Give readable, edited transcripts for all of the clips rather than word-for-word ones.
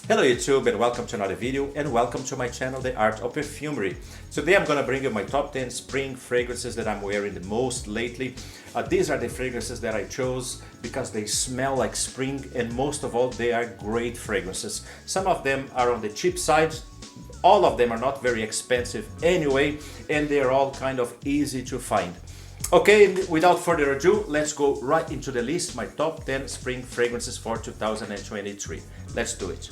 Hello YouTube and welcome to another video and welcome to my channel, The Art of Perfumery. Today I'm gonna bring you my top 10 spring fragrances that I'm wearing the most lately. These are the fragrances that I chose because they smell like spring and most of all they are great fragrances. Some of them are on the cheap side, all of them are not very expensive anyway, and they're all kind of easy to find. Okay, without further ado, let's go right into the list, my top 10 spring fragrances for 2023. Let's do it.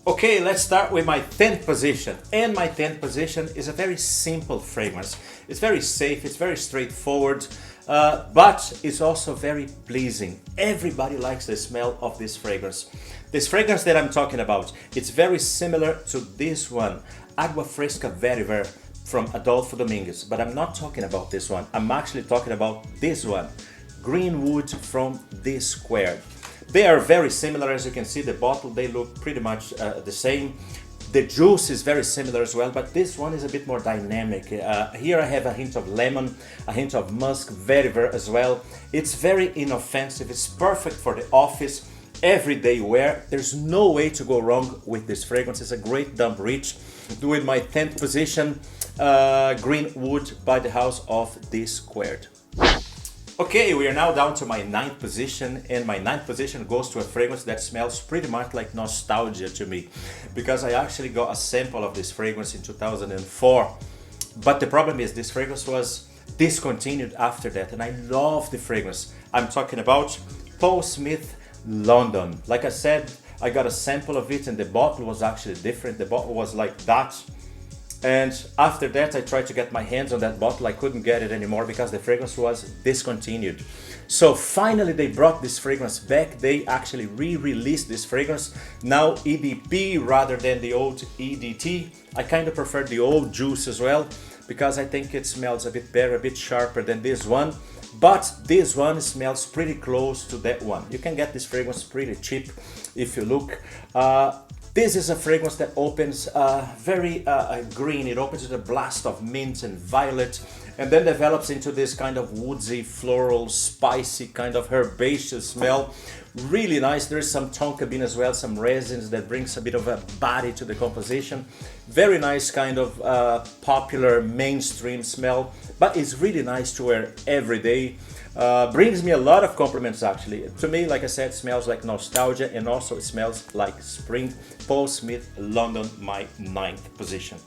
Okay, let's start with my 10th position. And my 10th position is a very simple fragrance. It's very safe, it's very straightforward, but it's also very pleasing. Everybody likes the smell of this fragrance. This fragrance that I'm talking about, it's very similar to this one, Agua Fresca Vetiver from Adolfo Dominguez, but I'm not talking about this one. I'm actually talking about this one, Greenwood from This Square. They are very similar, as you can see, the bottle, they look pretty much the same. The juice is very similar as well, but this one is a bit more dynamic. Here I have a hint of lemon, a hint of musk, vetiver as well. It's very inoffensive, it's perfect for the office, everyday wear. There's no way to go wrong with this fragrance. It's a great dump reach. With my 10th position, Greenwood by the House of This Squared. Okay, we are now down to my 9th position, and my 9th position goes to a fragrance that smells pretty much like nostalgia to me, because I actually got a sample of this fragrance in 2004. But the problem is this fragrance was discontinued after that, and I love the fragrance. I'm talking about Paul Smith London. Like I said, I got a sample of it and the bottle was actually different. The bottle was like that. And after that, I tried to get my hands on that bottle. I couldn't get it anymore because the fragrance was discontinued. So finally, they brought this fragrance back. They actually re-released this fragrance. Now EDP rather than the old EDT. I kind of prefer the old juice as well because I think it smells a bit better, a bit sharper than this one. But this one smells pretty close to that one. You can get this fragrance pretty cheap if you look. This is a fragrance that opens very green. It opens with a blast of mint and violet and then develops into this kind of woodsy, floral, spicy, kind of herbaceous smell. Really nice. There is some tonka bean as well, some resins that brings a bit of a body to the composition. Very nice kind of popular mainstream smell, but it's really nice to wear every day. Brings me a lot of compliments actually. To me, like I said, it smells like nostalgia and also it smells like spring. Paul Smith London, my 9th position.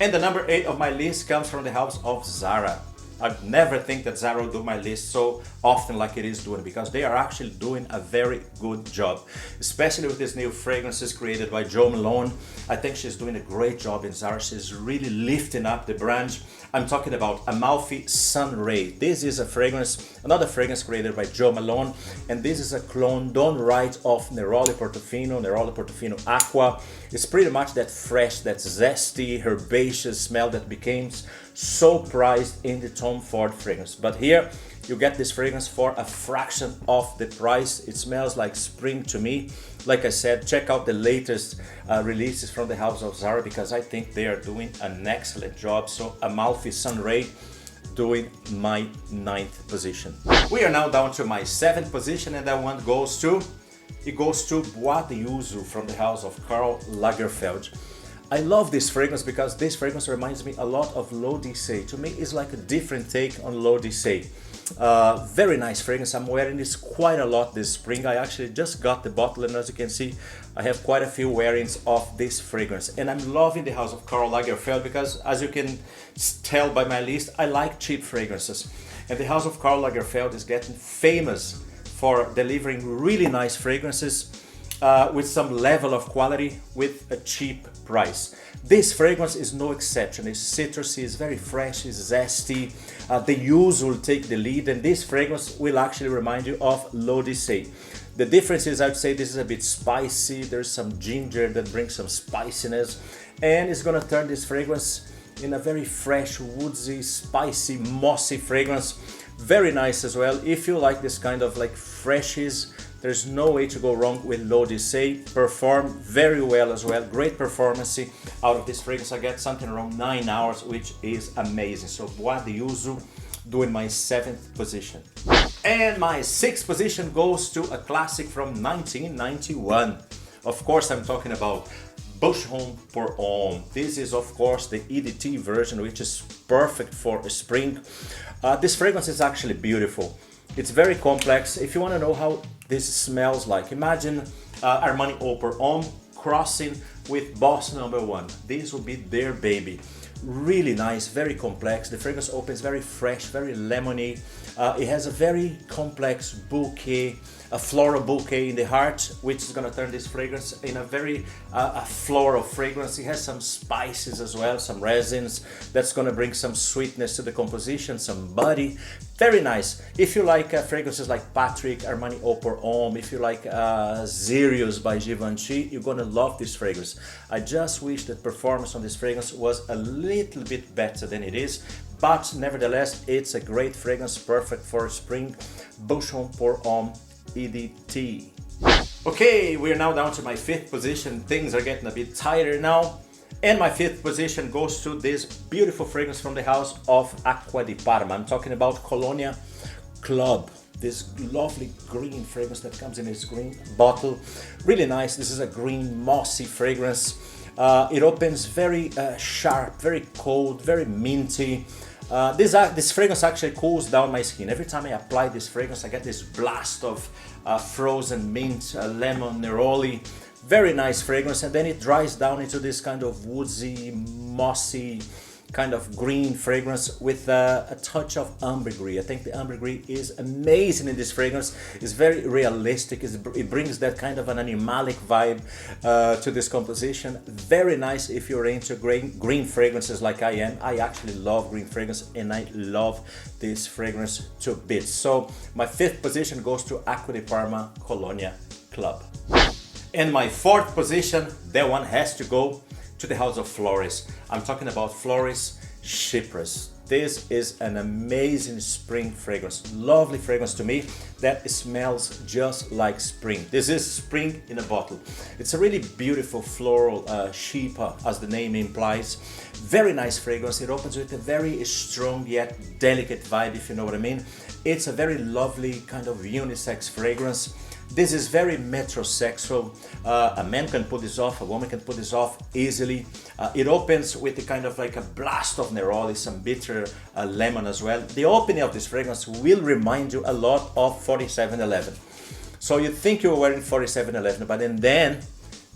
And the number 8 of my list comes from the house of Zara. I never think that Zara will do my list so often like it is doing, because they are actually doing a very good job, especially with these new fragrances created by Jo Malone. I think she's doing a great job in Zara. She's really lifting up the brand. I'm talking about Amalfi Sunray. This is a fragrance, another fragrance created by Jo Malone, and this is a clone done right of Neroli Portofino Aqua. It's pretty much that fresh, that zesty, herbaceous smell that became so prized in the Tom Ford fragrance. But here you get this fragrance for a fraction of the price. It smells like spring to me. Like I said, check out the latest releases from the house of Zara because I think they are doing an excellent job. So Amalfi Sunray doing my 9th position. We are now down to my 7th position, and that one goes to Bois de Yuzu from the house of Karl Lagerfeld. I love this fragrance because this fragrance reminds me a lot of l'Odyssée. To me, it's like a different take on l'Odyssée. Very nice fragrance. I'm wearing this quite a lot this spring. I actually just got the bottle, and as you can see, I have quite a few wearings of this fragrance. And I'm loving the house of Karl Lagerfeld because, as you can tell by my list, I like cheap fragrances. And the house of Karl Lagerfeld is getting famous for delivering really nice fragrances with some level of quality with a cheap price. This fragrance is no exception. It's citrusy, it's very fresh, it's zesty. The yuzu will take the lead, and this fragrance will actually remind you of l'Odyssée. The difference is, I would say this is a bit spicy. There's some ginger that brings some spiciness, and it's gonna turn this fragrance in a very fresh, woodsy, spicy, mossy fragrance. Very nice as well. If you like this kind of like freshies, there's no way to go wrong with l'Odyssée. Perform very well as well. Great performance out of this fragrance. I get something around 9 hours, which is amazing. So Bois de Yuzu doing my 7th position. And my 6th position goes to a classic from 1991. Of course, I'm talking about Bouchon pour Homme. This is, of course, the EDT version, which is perfect for spring. This fragrance is actually beautiful. It's very complex. If you want to know how this smells like, imagine Armani Eau pour Homme crossing with Boss No. 1. This will be their baby. Really nice, very complex. The fragrance opens very fresh, very lemony. It has a very complex bouquet, a floral bouquet in the heart, which is going to turn this fragrance in a very a floral fragrance. It has some spices as well, some resins. That's going to bring some sweetness to the composition, some body. Very nice. If you like fragrances like Patrick, Armani Eau pour Homme, if you like Zerius by Givenchy, you're going to love this fragrance. I just wish that performance on this fragrance was a little bit better than it is, but nevertheless, it's a great fragrance, perfect for spring. Bouchon pour Homme EDT. Okay, we're now down to my 5th position. Things are getting a bit tighter now. And my 5th position goes to this beautiful fragrance from the house of Acqua di Parma. I'm talking about Colonia Club. This lovely green fragrance that comes in this green bottle. Really nice. This is a green mossy fragrance. It opens very sharp, very cold, very minty. This fragrance actually cools down my skin. Every time I apply this fragrance, I get this blast of frozen mint, lemon, neroli. Very nice fragrance, and then it dries down into this kind of woodsy, mossy, kind of green fragrance with a touch of ambergris. I think the ambergris is amazing in this fragrance. It's very realistic. It brings that kind of an animalic vibe to this composition. Very nice if you're into green fragrances like I am. I actually love green fragrance, and I love this fragrance to bits. So my 5th position goes to Acqua di Parma Colonia Club. And my 4th position, that one has to go to the house of Floris. I'm talking about Floris Chypres. This is an amazing spring fragrance, lovely fragrance to me that smells just like spring. This is spring in a bottle. It's a really beautiful floral chypre, as the name implies. Very nice fragrance. It opens with a very strong yet delicate vibe, if you know what I mean. It's a very lovely kind of unisex fragrance. This is very metrosexual. A man can put this off, a woman can put this off easily. It opens with a kind of like a blast of neroli, some bitter lemon as well. The opening of this fragrance will remind you a lot of 4711. So you think you're wearing 4711, but then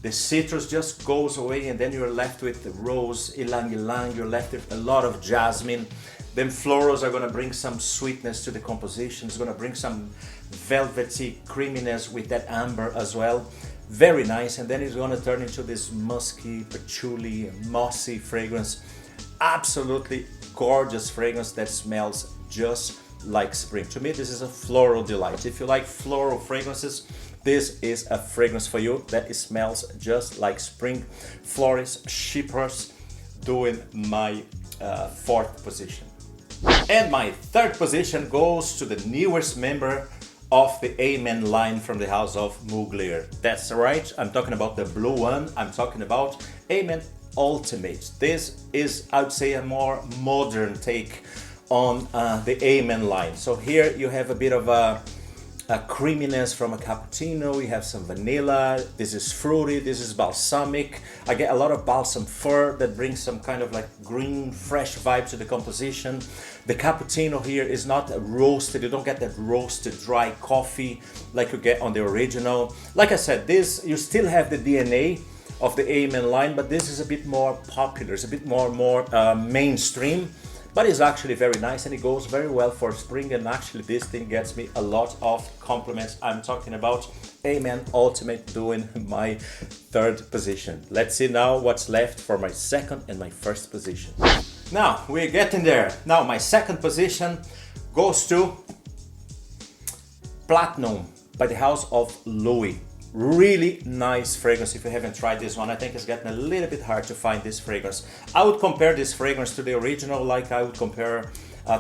the citrus just goes away, and then you're left with the rose, ylang ylang, you're left with a lot of jasmine. Then florals are gonna bring some sweetness to the composition. It's gonna bring some velvety creaminess with that amber as well. Very nice. And then it's gonna turn into this musky, patchouli, mossy fragrance. Absolutely gorgeous fragrance that smells just like spring. To me, this is a floral delight. If you like floral fragrances, this is a fragrance for you that smells just like spring. Floris Chypres doing my 4th position. And my 3rd position goes to the newest member of the Amen line from the house of Mugler. That's right, I'm talking about the blue one. I'm talking about Amen Ultimate. This is, I would say, a more modern take on the Amen line. So here you have a bit of a creaminess from a cappuccino. We have some vanilla. This is fruity. This is balsamic. I get a lot of balsam fir that brings some kind of like green, fresh vibe to the composition. The cappuccino here is not roasted. You don't get that roasted dry coffee like you get on the original. Like I said, this, you still have the DNA of the Amen line, but this is a bit more popular. It's a bit more mainstream. But it's actually very nice, and it goes very well for spring, and actually this thing gets me a lot of compliments. I'm talking about Amen Ultimate doing my 3rd position. Let's see now what's left for my 2nd and my 1st position. Now, we're getting there. Now, my 2nd position goes to Platinum by the house of Louis. Really nice fragrance. If you haven't tried this one, I think it's getting a little bit hard to find this fragrance. I would compare this fragrance to the original like I would compare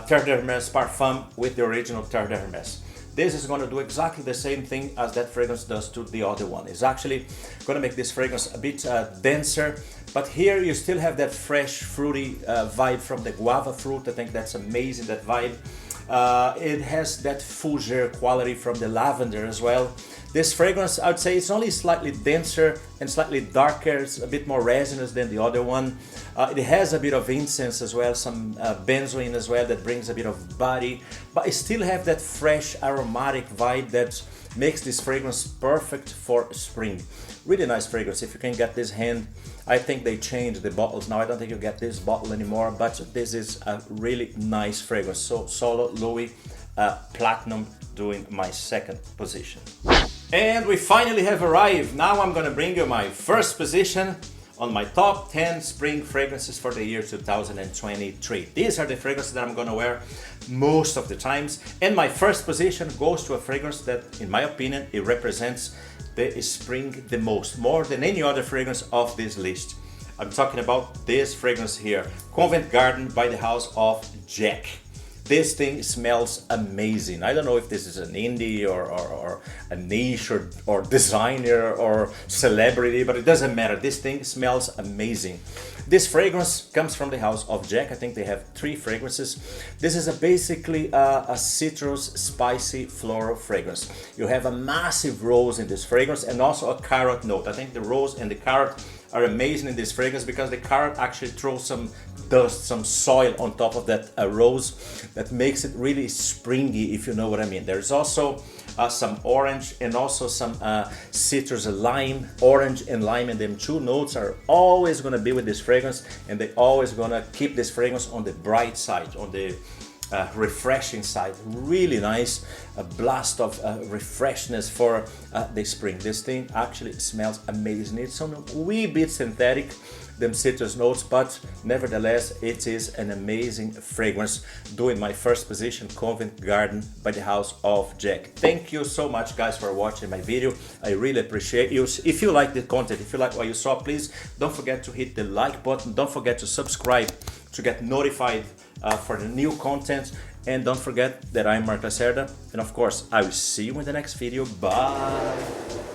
Terre d'Hermès Parfum with the original Terre d'Hermès. This is going to do exactly the same thing as that fragrance does to the other one. It's actually going to make this fragrance a bit denser, but here you still have that fresh fruity vibe from the guava fruit. I think that's amazing, that vibe. It has that fougere quality from the lavender as well. This fragrance, I would say, it's only slightly denser and slightly darker. It's a bit more resinous than the other one. It has a bit of incense as well, some benzoin as well that brings a bit of body, but it still have that fresh aromatic vibe that makes this fragrance perfect for spring. Really nice fragrance. If you can get this hand, I think they changed the bottles now. I don't think you get this bottle anymore, but this is a really nice fragrance. So Solo Louis Platinum doing my second position. And we finally have arrived. Now I'm gonna bring you my first position on my top 10 spring fragrances for the year 2023. These are the fragrances that I'm gonna wear most of the times. And my first position goes to a fragrance that, in my opinion, it represents the spring the most, more than any other fragrance of this list. I'm talking about this fragrance here, Covent Garden by the House of Jack. This thing smells amazing. I don't know if this is an indie or a niche or designer or celebrity, but it doesn't matter. This thing smells amazing. This fragrance comes from the House of Jack. I think they have 3 fragrances. This is basically a citrus, spicy, floral fragrance. You have a massive rose in this fragrance and also a carrot note. I think the rose and the carrot are amazing in this fragrance because the carrot actually throws some dust, some soil on top of that rose that makes it really springy, if you know what I mean. There's also some orange and also some citrus, lime. Orange and lime, and them 2 notes are always going to be with this fragrance, and they're always going to keep this fragrance on the bright side, on the refreshing side. Really nice, a blast of refreshness for the spring. This thing actually smells amazing. It's a wee bit synthetic, them citrus notes, but nevertheless it is an amazing fragrance. Doing my first position, Covent Garden by the House of Jack. Thank you so much, guys, for watching my video. I really appreciate you. If you like the content, if you like what you saw, please don't forget to hit the like button. Don't forget to subscribe to get notified for the new content, and don't forget that I'm Mark Lacerda, and of course I will see you in the next video. Bye.